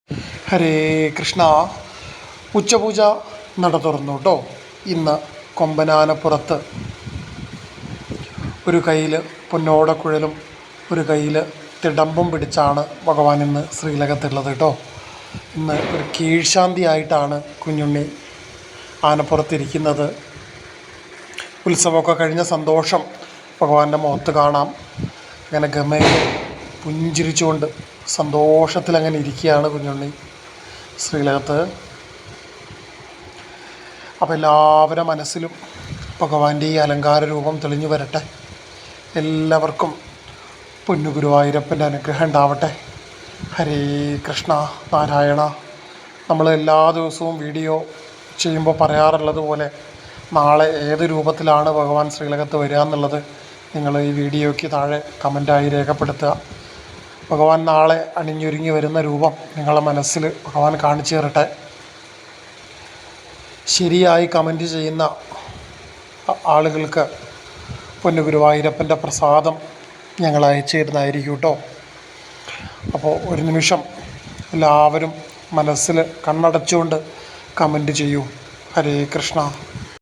ഹരേ കൃഷ്ണ. ഉച്ചപൂജ നട തുറന്നു കേട്ടോ. ഇന്ന് കൊമ്പനാനപ്പുറത്ത് ഒരു കയ്യിൽ പൊന്നോടക്കുഴലും ഒരു കയ്യിൽ തിടമ്പും പിടിച്ചാണ് ഭഗവാൻ ഇന്ന് ശ്രീലകത്തുള്ളത് കേട്ടോ. ഇന്ന് ഒരു കീഴ്ശാന്തി ആയിട്ടാണ് കുഞ്ഞുണ്ണി ആനപ്പുറത്തിരിക്കുന്നത്. ഉത്സവമൊക്കെ കഴിഞ്ഞ സന്തോഷം ഭഗവാന്റെ മുഖത്ത് കാണാം. അങ്ങനെ ഗമയിൽ പുഞ്ചിരിച്ചുകൊണ്ട് സന്തോഷത്തിലങ്ങനെ ഇരിക്കുകയാണ് കുഞ്ഞുണ്ണി ശ്രീലകത്ത്. അപ്പോൾ എല്ലാവരുടെ മനസ്സിലും ഭഗവാന്റെ ഈ അലങ്കാര രൂപം തെളിഞ്ഞു വരട്ടെ. എല്ലാവർക്കും പൊന്നു ഗുരുവായൂരപ്പൻ്റെ അനുഗ്രഹം ഉണ്ടാവട്ടെ. ഹരേ കൃഷ്ണ നാരായണ. നമ്മൾ എല്ലാ ദിവസവും വീഡിയോ ചെയ്യുമ്പോൾ പറയാറുള്ളത് പോലെ നാളെ ഏത് രൂപത്തിലാണ് ഭഗവാൻ ശ്രീലകത്ത് വരിക എന്നുള്ളത് നിങ്ങൾ ഈ വീഡിയോയ്ക്ക് താഴെ കമൻറ്റായി രേഖപ്പെടുത്തുക. ഭഗവാൻ നാളെ അണിഞ്ഞൊരുങ്ങി വരുന്ന രൂപം നിങ്ങളുടെ മനസ്സിൽ ഭഗവാൻ കാണിച്ചു തരട്ടെ. ശരിയായി കമൻറ്റ് ചെയ്യുന്ന ആളുകൾക്ക് പൊന്നു ഗുരുവായൂരപ്പൻ്റെ പ്രസാദം ഞങ്ങൾ അയച്ചു തരുന്നതായിരിക്കും കേട്ടോ. അപ്പോൾ ഒരു നിമിഷം എല്ലാവരും മനസ്സിൽ കണ്ണടച്ചുകൊണ്ട് കമൻറ്റ് ചെയ്യൂ. ഹരേ കൃഷ്ണ.